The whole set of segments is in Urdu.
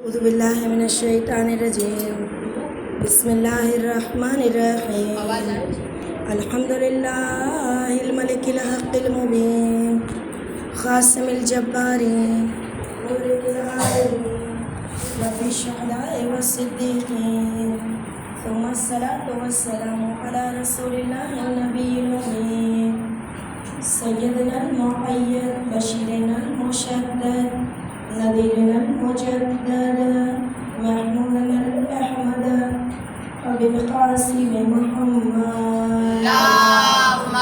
اعوذ باللہ من الشیطان الرجیم بسم اللہ الرحمن الرحیم الحمد للہ الملک الحق المبین قاسم الجبارین ملک العالمین رب الشهداء والصدیقین ثم الصلاة والسلام علی رسول اللہ النبی الامین سیدنا المعید بشیرنا المشدد نذیرنا المجدد محمودنا الأحمد وبالقاسم محمد اللهم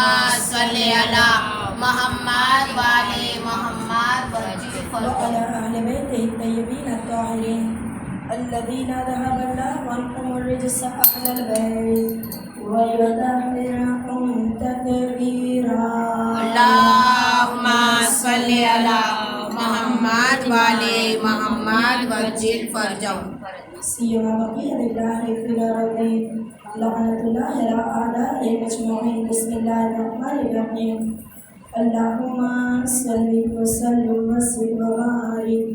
صل على محمد وعلى محمد وعلى أهل بيته الطيبين الطاهرين الذين ذهب الله عنهم الرجس أهل البيت ويطهرهم تطهيرا اللهم صل على محمد وعلى محمد وجل فرجهم سيما بقية الله في الأرض لعنة الله على أعدائهم أجمعين بسم الله الرحمن الرحيم اللهم صل وسلم وزد وبارك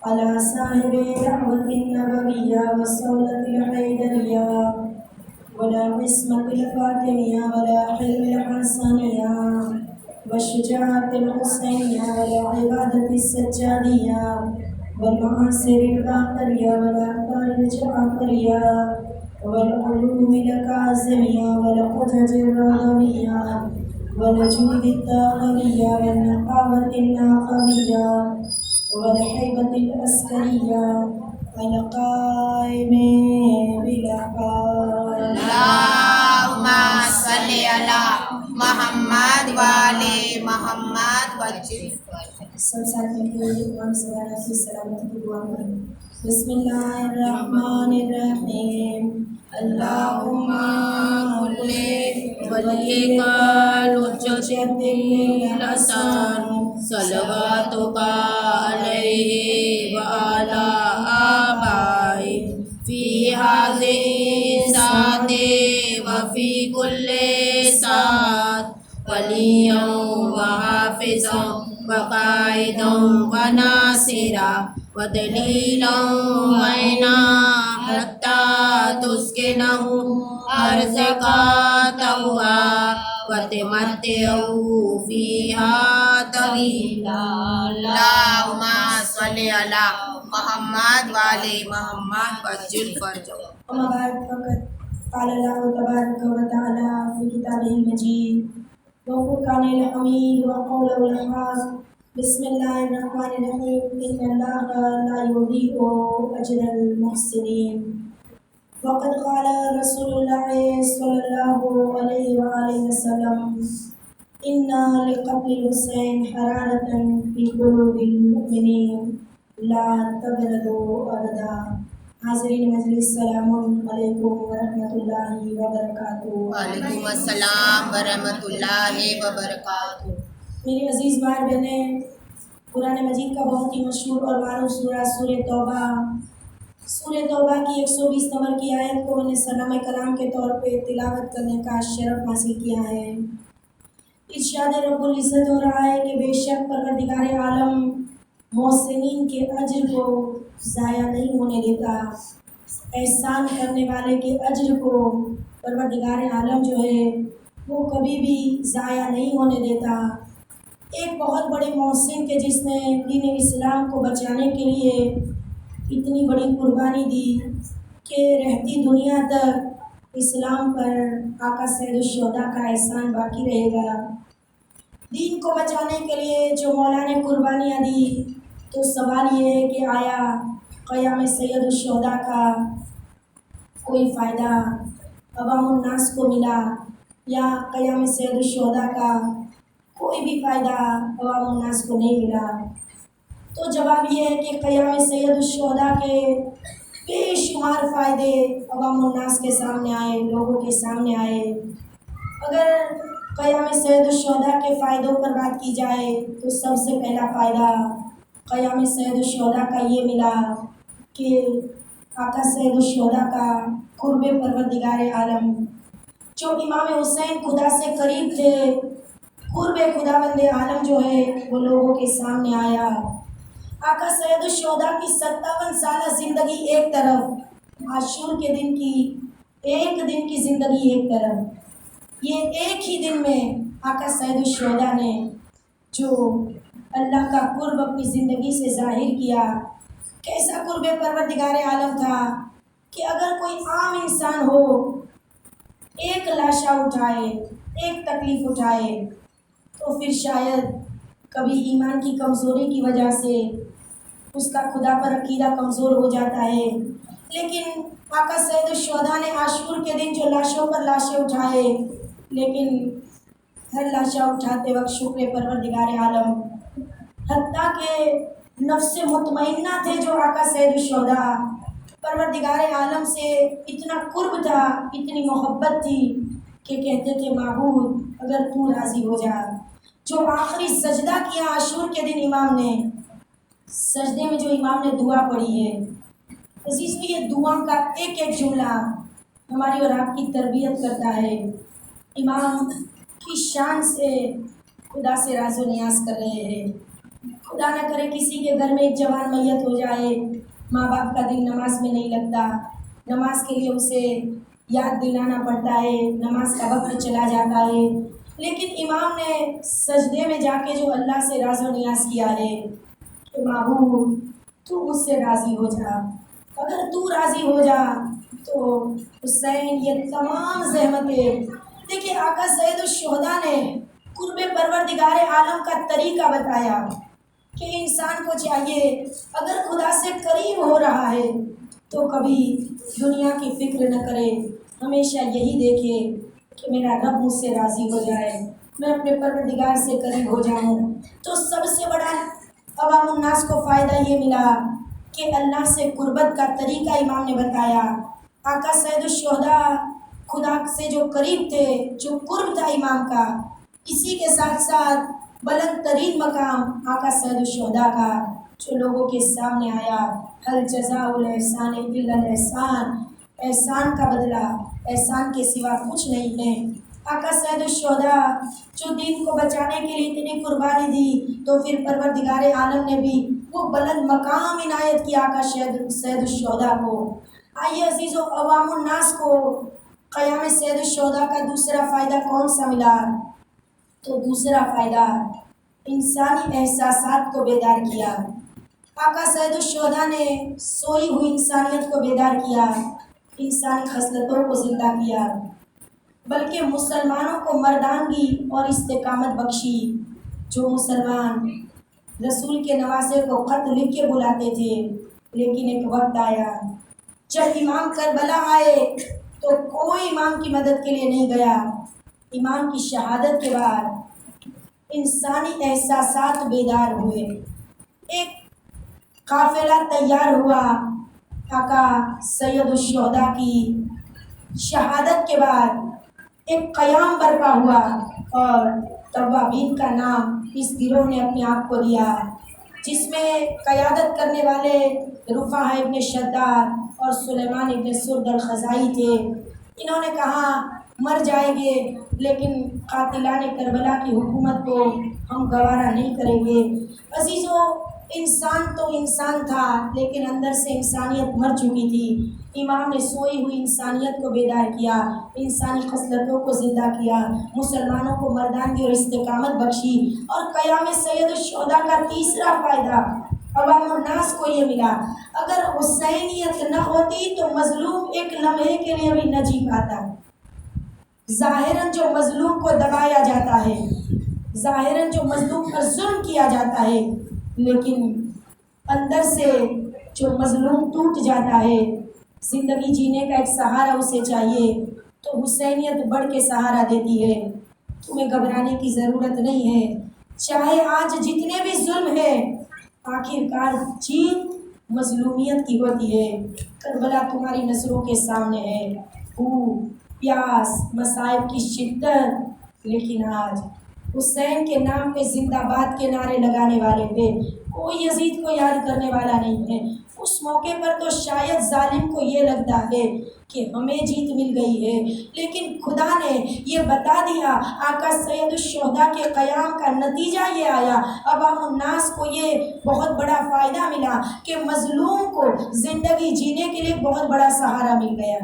على صاحب دعوة النبوية والصولة الحيدرية ولا قسمة الفاطمية ولا حلم الحسنية والشجاعة الحسينية ولا عبادة السجادية والمعاصر الباقرية والأخبار الجعفرية والعلوم الكاظمية والحجج الرضوية والجود الطاغوية والنقاوة الناقوية والحيبة العسكرية القائم بالأحوال اللهم صل على محمد وعلى محمد وجل سب ساتھ مل کے امام سبحانہ کی سلامتی کی دعا کریں بسم اللہ الرحمن الرحیم اللہم كل وليك الحجة الحسن صلواتك عليه وعلى آبائه في هذه الساعة وفي كل ساعة وليا وحافظا وقائدا وناصرا ودليلا وعينا حتى تسكنه أرزقك طوعا وتمتعه فيها طويلا اللهم صل على محمد وعلى محمد وجل فرجه أما بعد فقد قال الله تبارك وتعالى في كتابه المجيد وفرقان الحميد وقوله الحق بسم الله الرحمن الرحيم إن الله لا يضيع أجر المحسنين وقد قال رسول الله صلى الله عليه وآله وسلم إن لقتل الحسين حرارة في قلوب المؤمنين لا تبردوا أبدا حاضرین مجلس السلام علیکم ورحمۃ اللہ وبرکاتہ. وعلیکم السلام ورحمۃ اللہ وبرکاتہ. میرے عزیز بھائی بہنیں، قرآن مجید کا بہت ہی مشہور اور معروف سورہ سورہ توبہ کی 120 نمبر کی آیت کو میں نے سنامہ کلام کے طور پہ تلاوت کرنے کا شرف حاصل کیا ہے. ارشاد رب العزت ہو رہا ہے کہ بے شک پروردگار عالم محسنین کے اجر کو ضائع نہیں ہونے دیتا، احسان کرنے والے کے اجر کو پروردگار عالم جو ہے وہ کبھی بھی ضائع نہیں ہونے دیتا. ایک بہت بڑے محسن کے جس نے دین اسلام کو بچانے کے لیے اتنی بڑی قربانی دی کہ رہتی دنیا تک اسلام پر آقا سید الشہداء کا احسان باقی رہے گا. دین کو بچانے کے لیے جو مولا نے قربانیاں دی، تو سوال یہ ہے کہ آیا قیام سید الشہداء کا کوئی فائدہ عوام الناس کو ملا، یا قیام سید الشہداء کا کوئی بھی فائدہ عوام الناس کو نہیں ملا؟ تو جواب یہ ہے کہ قیام سید الشہداء کے بے شمار فائدے عوام الناس کے سامنے آئے، لوگوں کے سامنے آئے. اگر قیام سید الشہداء کے فائدوں پر بات کی جائے تو سب سے پہلا فائدہ قیام سید الشہداء کا یہ ملا کہ آقا سید الشہداء کا قرب پروردگار عالم، جو امام حسین خدا سے قریب تھے، قرب خداوند عالم جو ہے وہ لوگوں کے سامنے آیا. آقا سید الشہداء کی 57 سالہ زندگی ایک طرف، عاشور کے دن کی ایک دن کی زندگی ایک طرف، یہ ایک ہی دن میں آقا سید الشہداء نے جو اللہ کا قرب اپنی زندگی سے ظاہر کیا، کیسا قرب پروردگار عالم تھا کہ اگر کوئی عام انسان ہو، ایک لاشا اٹھائے، ایک تکلیف اٹھائے، تو پھر شاید کبھی ایمان کی کمزوری کی وجہ سے اس کا خدا پر عقیدہ کمزور ہو جاتا ہے، لیکن آقا سید الشہداء نے عاشور کے دن جو لاشوں پر لاشیں اٹھائے، لیکن ہر لاشا اٹھاتے وقت شکر پروردگار عالم، حتیٰ کہ نفس مطمئنہ تھے جو آقا سید الشہداء، پروردگار عالم سے اتنا قرب تھا، اتنی محبت تھی کہ کہتے تھے معبود اگر تو راضی ہو جا۔ جو آخری سجدہ کیا عاشور کے دن امام نے، سجدے میں جو امام نے دعا پڑھی ہے، عزیز کی یہ دعا کا ایک ایک جملہ ہماری اور آپ کی تربیت کرتا ہے۔ امام کی شان سے خدا سے راز و نیاز کر رہے ہیں۔ خدا نہ کرے کسی کے گھر میں ایک جوان میت ہو جائے، ماں باپ کا دل نماز میں نہیں لگتا، نماز کے لیے اسے یاد دلانا پڑتا ہے، نماز کا وقت چلا جاتا ہے، لیکن امام نے سجدے میں جا کے جو اللہ سے راز و نیاز کیا ہے کہ معبود تو مجھ سے راضی ہو جا، اگر تو راضی ہو جا تو حسین یہ تمام زحمتیں۔ دیکھیے آقا سید الشہداء نے قرب پروردگار عالم کا طریقہ بتایا کہ انسان کو چاہیے اگر خدا سے قریب ہو رہا ہے تو کبھی دنیا کی فکر نہ کرے، ہمیشہ یہی دیکھے کہ میرا رب مجھ سے راضی ہو جائے، میں اپنے پروردگار سے قریب ہو جاؤں۔ تو سب سے بڑا عوام الناس کو فائدہ یہ ملا کہ اللہ سے قربت کا طریقہ امام نے بتایا۔ آقا سید الشہداء خدا سے جو قریب تھے، جو قرب تھا امام کا، اسی کے ساتھ ساتھ بلند ترین مقام آقا سید الشہداء کا جو لوگوں کے سامنے آیا، هل جزاء الاحسان الا الاحسان، احسان کا بدلہ احسان کے سوا کچھ نہیں ہے۔ آقا سید الشہداء جو دین کو بچانے کے لیے اتنی قربانی دی، تو پھر پروردگار عالم نے بھی وہ بلند مقام عنایت کیا آقا سید الشہداء کو۔ آئیے عزیزو، عوام الناس کو قیام سید الشہداء کا دوسرا فائدہ کون سا ملا؟ تو دوسرا فائدہ انسانی احساسات کو بیدار کیا۔ آقا سید الشہداء نے سوئی ہوئی انسانیت کو بیدار کیا، انسانی خصلتوں کو زندہ کیا، بلکہ مسلمانوں کو مردانگی اور استقامت بخشی۔ جو مسلمان رسول کے نواسے کو خط لکھ کے بلاتے تھے، لیکن ایک وقت آیا جب امام کربلا آئے تو کوئی امام کی مدد کے لیے نہیں گیا۔ امام کی شہادت کے بعد انسانی احساسات بیدار ہوئے، ایک قافلہ تیار ہوا۔ آقا سید الشہداء کی شہادت کے بعد ایک قیام برپا ہوا، اور توابین کا نام اس گروہ نے اپنے آپ کو دیا، جس میں قیادت کرنے والے رفاع ابن شداد اور سلیمان ابن سرد الخزائی تھے۔ انہوں نے کہا مر جائیں گے لیکن قاتلان کربلا کی حکومت کو ہم گوارا نہیں کریں گے۔ عزیزو، انسان تو انسان تھا لیکن اندر سے انسانیت مر چکی تھی۔ امام نے سوئی ہوئی انسانیت کو بیدار کیا، انسانی خصلتوں کو زندہ کیا، مسلمانوں کو مردانگی اور استقامت بخشی۔ اور قیام سید الشہداء کا تیسرا فائدہ عوام الناس کو یہ ملا، اگر حسینیت نہ ہوتی تو مظلوم ایک لمحے کے لیے بھی نہ جی پاتا۔ ظاہراً جو مظلوم کو دبایا جاتا ہے، ظاہراً جو مظلوم پر ظلم کیا جاتا ہے، لیکن اندر سے جو مظلوم ٹوٹ جاتا ہے، زندگی جینے کا ایک سہارا اسے چاہیے، تو حسینیت بڑھ کے سہارا دیتی ہے۔ تمہیں گھبرانے کی ضرورت نہیں ہے، چاہے آج جتنے بھی ظلم ہے، آخر کار جیت مظلومیت کی ہوتی ہے۔ کربلا تمہاری نظروں کے سامنے ہے، بھوک، پیاس، مصائب کی شدت، لیکن آج حسین کے نام پہ زندہ باد کے نعرے لگانے والے پہ کوئی یزید کو یاد کرنے والا نہیں ہے۔ اس موقع پر تو شاید ظالم کو یہ لگتا ہے کہ ہمیں جیت مل گئی ہے، لیکن خدا نے یہ بتا دیا، آقا سید الشہداء کے قیام کا نتیجہ یہ آیا، عوام الناس کو یہ بہت بڑا فائدہ ملا کہ مظلوم کو زندگی جینے کے لیے بہت بڑا سہارا مل گیا،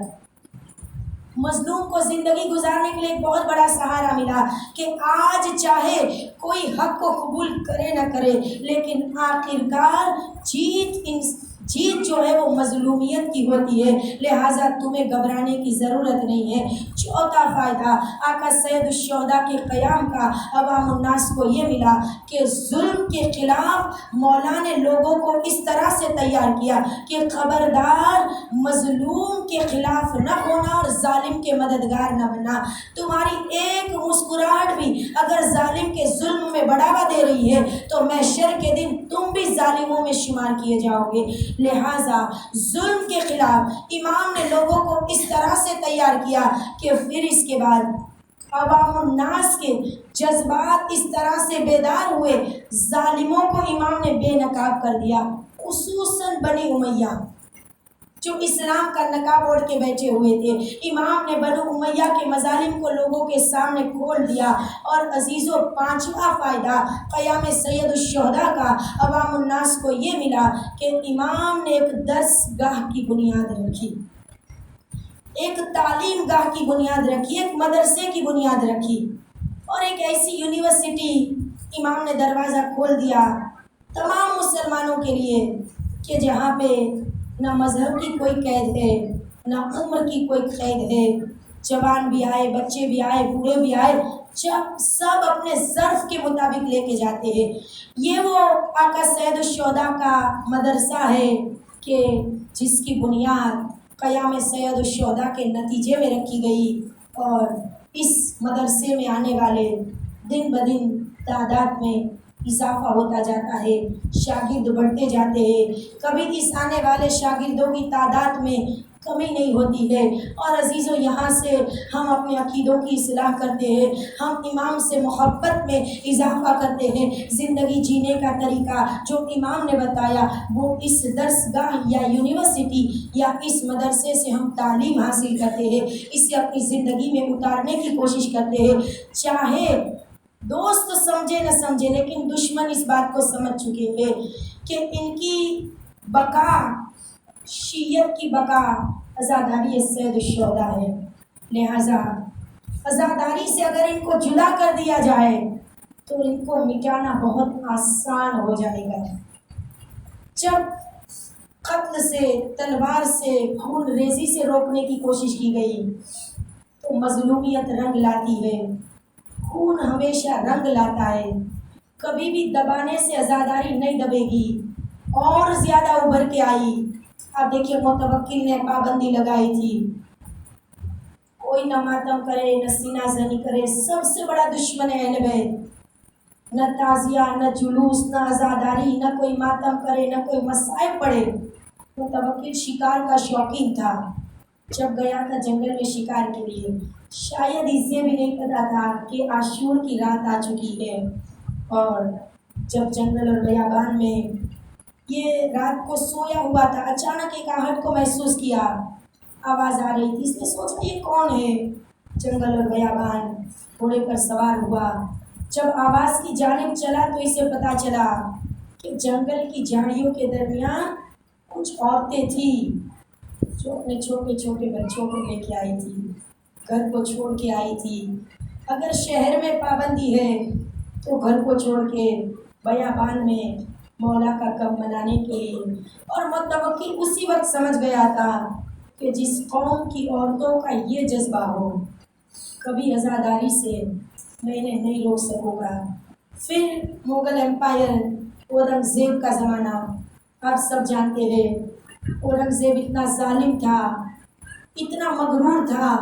مظلوم کو زندگی گزارنے کے لیے ایک بہت بڑا سہارا ملا کہ آج چاہے کوئی حق کو قبول کرے نہ کرے، لیکن آخرکار جیت جو ہے وہ مظلومیت کی ہوتی ہے، لہٰذا تمہیں گھبرانے کی ضرورت نہیں ہے۔ چوتھا فائدہ آقا سید الشہداء کے قیام کا عوام الناس کو یہ ملا کہ ظلم کے خلاف مولا نے لوگوں کو اس طرح سے تیار کیا کہ خبردار مظلوم کے خلاف نہ ہونا اور ظالم کے مددگار نہ بننا۔ تمہاری ایک مسکراہٹ بھی اگر ظالم کے ظلم میں بڑھاوا دے رہی ہے تو محشر کے دن تم بھی ظالموں میں شمار کیے جاؤ گے، لہٰذا ظلم کے خلاف امام نے لوگوں کو اس طرح سے تیار کیا کہ پھر اس کے بعد عوام الناس کے جذبات اس طرح سے بیدار ہوئے، ظالموں کو امام نے بے نقاب کر دیا، خصوصاً بنی امیہ جو اسلام کا نقاب اوڑھ کے بیٹھے ہوئے تھے۔ امام نے بنو امیہ کے مظالم کو لوگوں کے سامنے کھول دیا۔ اور عزیزو، پانچواں فائدہ قیام سید الشہداء کا عوام الناس کو یہ ملا کہ امام نے ایک درس گاہ کی بنیاد رکھی، ایک تعلیم گاہ کی بنیاد رکھی، ایک مدرسے کی بنیاد رکھی، اور ایک ایسی یونیورسٹی امام نے دروازہ کھول دیا تمام مسلمانوں کے لیے کہ جہاں پہ نہ مذہب کی کوئی قید ہے، نہ عمر کی کوئی قید ہے، جوان بھی آئے، بچے بھی آئے، بوڑھے بھی آئے، جب سب اپنے ظرف کے مطابق لے کے جاتے ہیں۔ یہ وہ آقا سید الشہداء کا مدرسہ ہے کہ جس کی بنیاد قیام سید الشہداء کے نتیجے میں رکھی گئی، اور اس مدرسے میں آنے والے دن بدن تعداد میں اضافہ ہوتا جاتا ہے، شاگرد بڑھتے جاتے ہیں، کبھی اس آنے والے شاگردوں کی تعداد میں کمی نہیں ہوتی ہے۔ اور عزیزوں، یہاں سے ہم اپنے عقیدوں کی اصلاح کرتے ہیں، ہم امام سے محبت میں اضافہ کرتے ہیں، زندگی جینے کا طریقہ جو امام نے بتایا وہ اس درس گاہ یا یونیورسٹی یا اس مدرسے سے ہم تعلیم حاصل کرتے ہیں، اسے اپنی زندگی میں اتارنے کی کوشش کرتے ہیں۔ چاہے دوست سمجھے نہ سمجھے، لیکن دشمن اس بات کو سمجھ چکے ہیں کہ ان کی بقا، شیعت کی بقا عزاداری سید الشہداء ہے، لہٰذا عزاداری سے اگر ان کو جدا کر دیا جائے تو ان کو مٹانا بہت آسان ہو جائے گا۔ جب قتل سے، تلوار سے، خون ریزی سے روکنے کی کوشش کی گئی تو مظلومیت رنگ لاتی ہے، خون ہمیشہ رنگ لاتا ہے، کبھی بھی دبانے سے عزاداری نہیں دبے گی، اور زیادہ ابھر کے آئی۔ آپ دیکھیے متوکل نے پابندی لگائی تھی، کوئی نہ ماتم کرے، نہ سینہ زنی کرے، سب سے بڑا دشمن ہے اہل بیت، نہ تعزیہ، نہ جلوس، نہ عزاداری، نہ کوئی ماتم کرے، نہ کوئی مصائب پڑے۔ متوکل شکار کا شوقین تھا، جب گیا تھا جنگل میں شکار کے لیے، شاید اسے بھی نہیں پتا تھا کہ عاشور کی رات آ چکی ہے، اور جب جنگل اور بیابان میں یہ رات کو سویا ہوا تھا، اچانک ایک آہٹ کو محسوس کیا، آواز آ رہی تھی، اس نے سوچا یہ کون ہے؟ جنگل اور بیابان گھوڑے پر سوار ہوا، جب آواز کی جانب چلا تو اسے پتا چلا کہ جنگل کی جھاڑیوں کے درمیان کچھ عورتیں تھیں جو اپنے چھوٹے چھوٹے بچوں کو لے کے آئی تھی، گھر کو چھوڑ کے آئی تھی۔ اگر شہر میں پابندی ہے تو گھر کو چھوڑ کے بیابان میں مولا کا کم منانے کے لیے، اور متوکل اسی وقت سمجھ گیا تھا کہ جس قوم کی عورتوں کا یہ جذبہ ہو، کبھی عزاداری سے میں انہیں نہیں روک سکوں گا۔ پھر مغل امپائر، اورنگزیب کا زمانہ آپ سب جانتے ہیں، اورنگزیب اتنا ظالم تھا، اتنا مغرور تھا،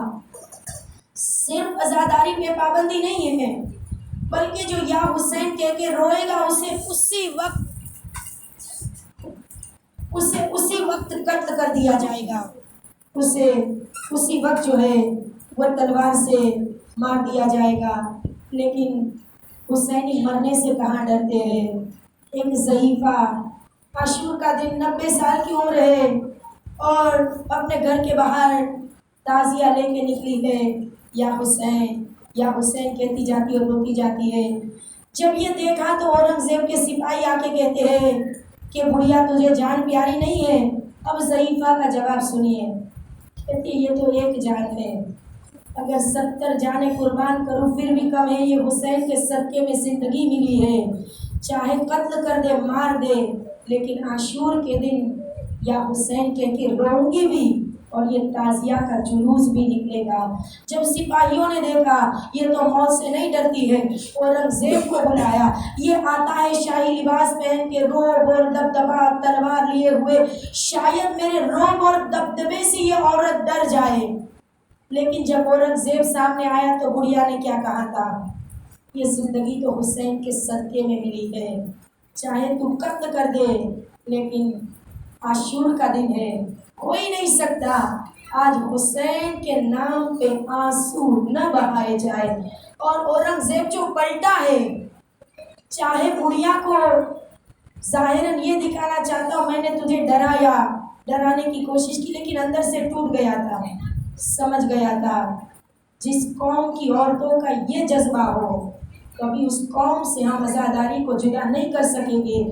صرف عزاداری پہ پابندی نہیں ہے بلکہ جو یا حسین کہہ کے روئے گا اسے اسی وقت قتل کر دیا جائے گا، اسے اسی وقت جو ہے وہ تلوار سے مار دیا جائے گا۔ لیکن حسینی مرنے سے کہاں ڈرتے ہیں۔ ایک ضعیفہ عاشور کا دن 90 سال کی عمر ہے اور اپنے گھر کے باہر تعزیہ لے کے نکلی ہے، یا حسین کہتی جاتی اور روتی جاتی ہے۔ جب یہ دیکھا تو اورنگزیب کے سپاہی آ کے کہتے ہیں کہ بڑھیا تجھے جان پیاری نہیں ہے؟ اب ضعیفہ کا جواب سنیے، کہتی یہ تو ایک جان ہے، اگر 70 جانیں قربان کروں پھر بھی کم ہے، یہ حسین کے صدقے میں زندگی ملی ہے، چاہے قتل کر دے مار دے لیکن عاشور کے دن یا حسین کہہ کے روؤں گی بھی، اور یہ تعزیہ کا جلوس بھی نکلے گا۔ جب سپاہیوں نے دیکھا یہ تو موت سے نہیں ڈرتی ہے، اورنگزیب کو بلایا، یہ آتا ہے شاہی لباس پہن کے روب اور دبدبا تلوار لیے ہوئے، شاید میرے روب اور دبدبے سے یہ عورت ڈر جائے۔ لیکن جب اورنگزیب سامنے آیا تو بڑھیا نے کیا کہا تھا، یہ زندگی تو حسین کے صدقے میں ملی ہے، چاہے تو قتل کر دے لیکن عاشور کا دن ہے، کوئی نہیں سکتا آج حسین کے نام پہ آنسو نہ بہائے جائے۔ اور اورنگزیب جو پلٹا ہے، چاہے بڑھیا کو ظاہراً یہ دکھانا چاہتا ہوں میں نے تجھے ڈرانے کی کوشش کی، لیکن اندر سے ٹوٹ گیا تھا، سمجھ گیا تھا جس قوم کی عورتوں کا یہ جذبہ ہو کبھی اس قوم سے ہم عزاداری کو جدا نہیں کر سکیں گے۔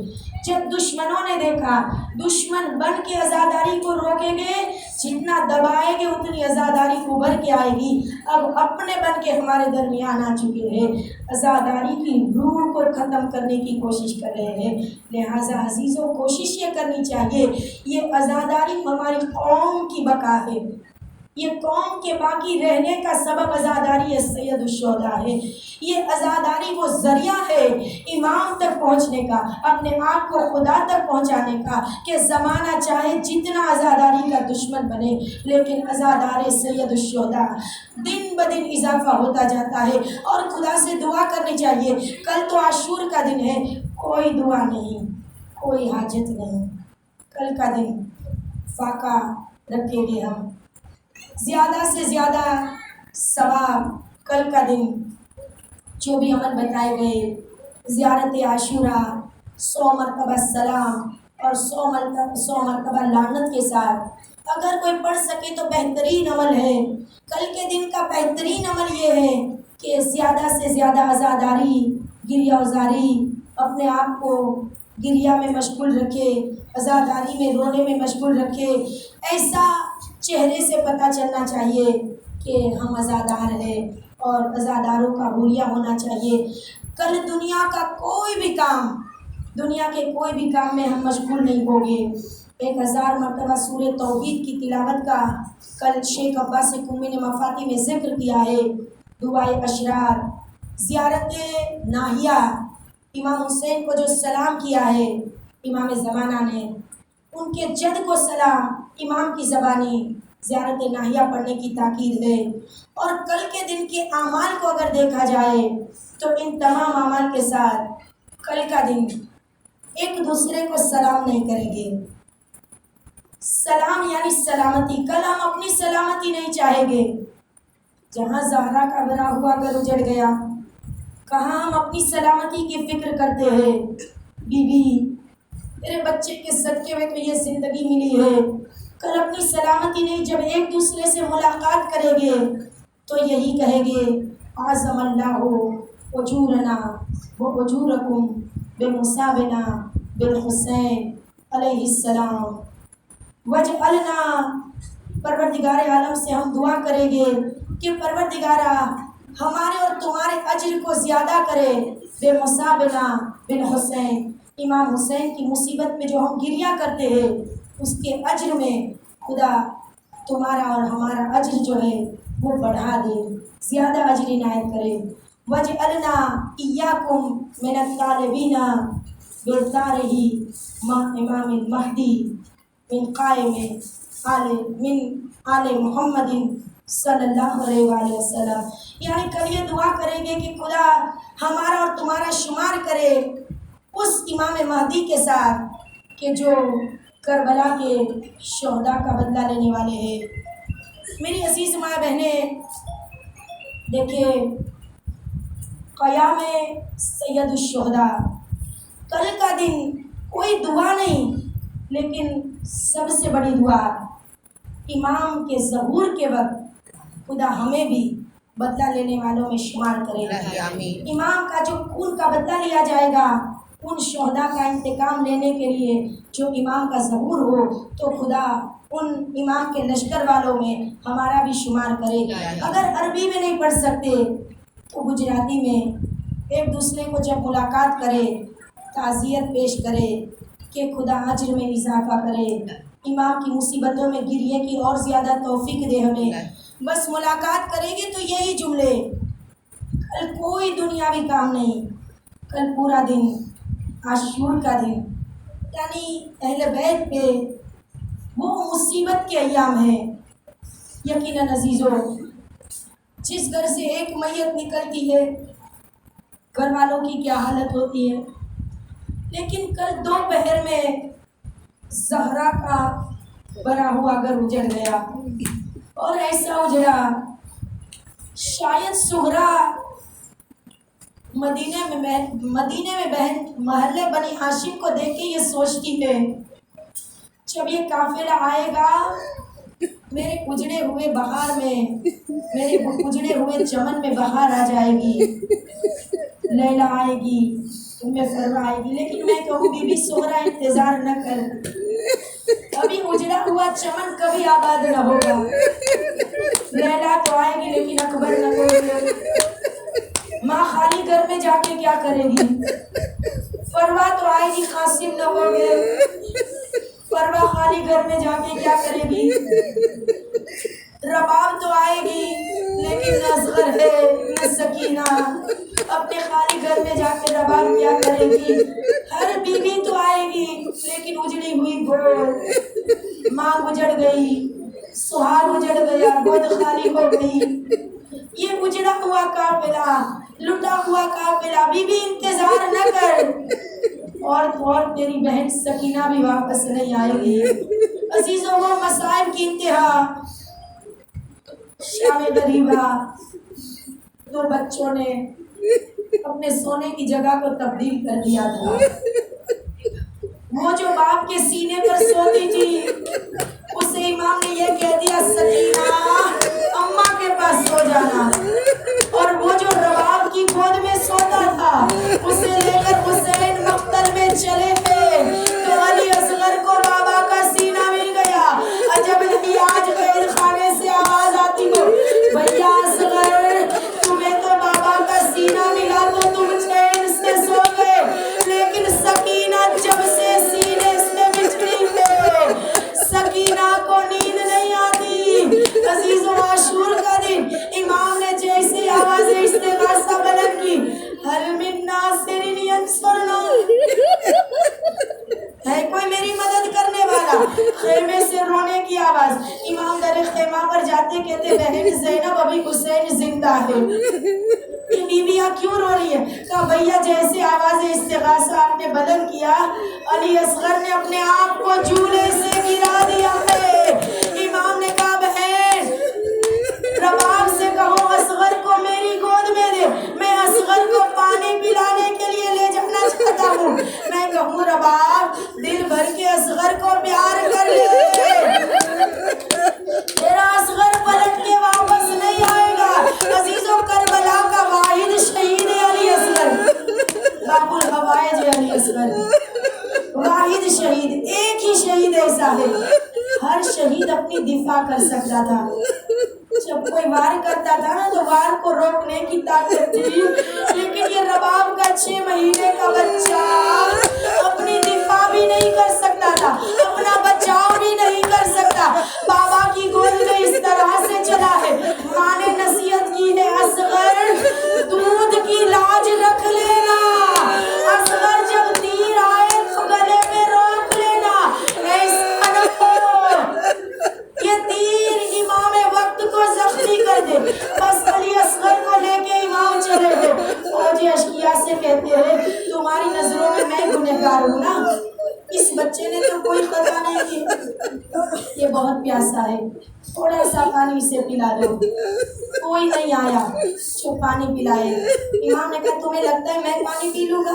جب دشمنوں نے دیکھا دشمن بن کے عزاداری کو روکیں گے، جتنا دبائیں گے اتنی عزاداری ابھر کے آئے گی، اب اپنے بن کے ہمارے درمیان آ چکے ہیں، عزاداری کی روح کو ختم کرنے کی کوشش کر رہے ہیں۔ لہٰذا عزیزوں کوشش یہ کرنی چاہیے، یہ عزاداری ہماری قوم کی بقا ہے، یہ قوم کے باقی رہنے کا سبب عزاداری سید الشہداء ہے، یہ عزاداری وہ ذریعہ ہے امام تک پہنچنے کا، اپنے آپ کو خدا تک پہنچانے کا، کہ زمانہ چاہے جتنا عزاداری کا دشمن بنے لیکن عزادار سید الشہداء دن بدن اضافہ ہوتا جاتا ہے۔ اور خدا سے دعا کرنی چاہیے، کل تو عاشور کا دن ہے، کوئی دعا نہیں، کوئی حاجت نہیں، کل کا دن فاقہ رکھیں گے ہم، زیادہ سے زیادہ ثواب کل کا دن جو بھی عمل بتائے گئے، زیارت عاشورہ 100 مرتبہ سلام اور 100 مرتبہ لعنت کے ساتھ اگر کوئی پڑھ سکے تو بہترین عمل ہے۔ کل کے دن کا بہترین عمل یہ ہے کہ زیادہ سے زیادہ عزاداری، گریہ وزاری، اپنے آپ کو گریہ میں مشغول رکھے، عزاداری میں رونے میں مشغول رکھے، ایسا چہرے سے پتہ چلنا چاہیے کہ ہم عزادار ہیں اور عزاداروں کا حلیہ ہونا چاہیے۔ کل دنیا کا کوئی بھی کام، دنیا کے کوئی بھی کام میں ہم مشغول نہیں ہوں گے۔ 1000 مرتبہ سورہ توحید کی تلاوت کا کل شیخ عباس قمی نے مفاتی میں ذکر کیا ہے، دعائے اشرار، زیارت ناہیہ، امام حسین کو جو سلام کیا ہے امام زمانہ نے، ان کے جد کو سلام امام کی زبانی، زیارت ناہیہ پڑھنے کی تاکید ہے۔ اور کل کے دن کے اعمال کو اگر دیکھا جائے تو ان تمام اعمال کے ساتھ کل کا دن ایک دوسرے کو سلام نہیں کریں گے۔ سلام یعنی سلامتی، کل ہم اپنی سلامتی نہیں چاہیں گے، جہاں زہرا کا بنا ہوا گھر اجڑ گیا، کہاں ہم اپنی سلامتی کی فکر کرتے ہیں، بیوی تیرے بچے کے صدقے میں تو یہ زندگی ملی ہے، کل اپنی سلامتی نہیں، جب ایک دوسرے سے ملاقات کریں گے تو یہی کہیں گے اعظم اللہ اجورنا و اجورکم بمصابنا بالحسین علیہ السلام وجعلنا، پروردگار عالم سے ہم دعا کریں گے کہ پروردگارہ ہمارے اور تمہارے اجر کو زیادہ کرے، بمصابنا بالحسین، امام حسین کی مصیبت میں جو ہم گریہ کرتے ہیں اس کے اجر میں خدا تمہارا اور ہمارا اجر جو ہے وہ بڑھا دے، زیادہ اجر عنایت کرے۔ وجعلنا ایاکم من الطالبین بِالطارہ مع امام المہدی من قائم من آل محمد صلی اللہ علیہ وآلہ وسلم، یعنی کل یہ دعا کریں گے کہ خدا ہمارا اور تمہارا شمار کرے اس امام مہدی کے ساتھ کہ جو کربلا کے شہداء کا بدلہ لینے والے ہیں۔ میری عزیز ماں بہنیں، دیکھیں قیام سید الشہداء، کل کا دن کوئی دعا نہیں، لیکن سب سے بڑی دعا امام کے ظہور کے وقت خدا ہمیں بھی بدلہ لینے والوں میں شمار کرے. آمین. امام کا جو خون کا بدلہ لیا جائے گا، ان شہداء کا انتقام لینے کے لیے جو امام کا ظہور ہو، تو خدا ان امام کے لشکر والوں میں ہمارا بھی شمار کرے. اگر عربی میں نہیں پڑھ سکتے تو گجراتی میں ایک دوسرے کو جب ملاقات کرے، تعزیت پیش کرے کہ خدا اجر میں اضافہ کرے، امام کی مصیبتوں میں گریے کی اور زیادہ توفیق دے ہمیں. بس ملاقات کریں گے تو یہی جملے، کل کوئی دنیاوی کام نہیں، کل پورا دن عاشور کا دن، یعنی اہل بیت پہ وہ مصیبت کے ایام ہیں. یقیناً عزیزوں، جس گھر سے ایک میت نکلتی ہے گھر والوں کی کیا حالت ہوتی ہے، لیکن کل دوپہر میں زہرا کا بنا ہوا گھر اجڑ گیا، اور ایسا اجڑا شاید سغرا مدینے میں بہن محلے بنی ہاشم کو دیکھ کے یہ سوچتی ہے جب یہ قافلہ آئے گا میرے اجڑے ہوئے بہار میں، میرے اجڑے ہوئے چمن میں بہار آ جائے گی، لیلا آئے گی، تمہیں فروا آئے گی. لیکن میں کہوں بی بی سغرا انتظار نہ کر، ابھی اجڑا ہوا چمن کبھی آباد نہ ہوگا. لیلا تو آئے گی لیکن اکبر نہ ہوگی. ماں خالی گھر میں جا کے کیا کرے گی؟ فروا تو آئے گی، قاسم نہ ہوگے. فروا خالی گھر میں جا کے کیا کرے گی؟ رباب تو آئے گی لیکن نہ اصغر ہے نہ سکینہ، اپنے خالی گھر میں جا کے رباب کیا کرے گی؟ ہر بیوی تو آئے گی لیکن اجڑی ہوئی گود، ماں اجڑ گئی، سہاگ اجڑ گیا، گود خالی ہو گئی. یہ اجڑا ہوا قافلہ، لٹا ہوا قافلہ، بیوی انتظار نہ کر، اور تیری بہن سکینہ بھی واپس نہیں آئے گی. عزیزوں، وہ مصائب کی انتہا شام غریبہ، دو بچوں نے اپنے سونے کی جگہ کو تبدیل کر دیا تھا. وہ جو باپ کے سینے پر سوتی تھی اسے امام نے یہ کہہ دیا سکینہ اماں کے پاس سو جانا، اور وہ جو رباب کی گود میں سوتا تھا اسے لے کر حسین مقتل میں چلے گئے تو علی اصغر کو بابا کا سینہ مل گیا. عجب نہیں آج قید خانے سے آواز آتی ہو، بھیا اصغر تمہیں تو بابا کا سینہ ملا تو تم چین سے سو گئے، لیکن سکینہ جب سے سینے سے بچھڑی ہے سکینہ کو نیند نہیں آتی. عزیزوں، عاشور کا دن امام نے جیسے آواز استغاثہ بلند کی، حل من ناصر ینصرنا، ہے کوئی میری مدد کرنے والا؟ خیمے سے رونے کی آواز. امام در خیمہ پر جاتے کہتے بہن زینب ابھی حسین زندہ ہے. یہ بیویاں کیوں رو رہی ہیں؟ کہا بھیا جیسے آواز استغاثہ آپ نے بلند کیا علی اصغر نے اپنے آپ کو جھولے سے گرا دیا ہے. امام نے کہا بہن رباب سے کہو اصغر کو میری گود میں دے، میں اصغر کو پانی پلانے کے لیے لے جانا چاہتا ہوں. میں کہوں رباب دل بھر کے اصغر کو پیار کر لے، تیرا اصغر پلٹ کے واپس نہیں آئے گا. عزیزوں، کربلا کا واحد شہید ہے علی اصغر، باب الحوائج ہے علی اصغر، واحد شہید. ایک ہی شہید ایسا ہے، ہر شہید اپنی دفاع کر سکتا تھا. جب کوئی وار کرتا تھا نا تو وار کو روکنے کی طاقت تھی، لیکن یہ رباب کا 6 مہینے کا بچہ اپنی دفاع بھی نہیں کر سکتا تھا، اپنا بچاؤ بھی نہیں کر سکتا. بابا کی گود میں اس طرح سے چلا ہے، ماں نے نصیحت کی ہے اصغر دودھ کی لاج رکھ لینا، اصغر جب تیر آئے تو گلے میں روک لینا، ایسا نہ ہو یہ تیر امام وقت کو زخمی کر دے. بس علی اصغر کو لے کے امام چلے گئے. فوجی اشقیا سے کہتے ہیں تمہاری نظروں میں میں گنہگار ہوں نا، اس بچے نے تو کوئی خطا نہیں کی، یہ بہت پیاسا ہے، تھوڑا سا پانی اسے پلا دو. کوئی نہیں آیا جو پانی پلائے. امام نے کہا تمہیں لگتا ہے میں پانی پی لوں گا؟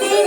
3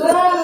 2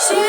6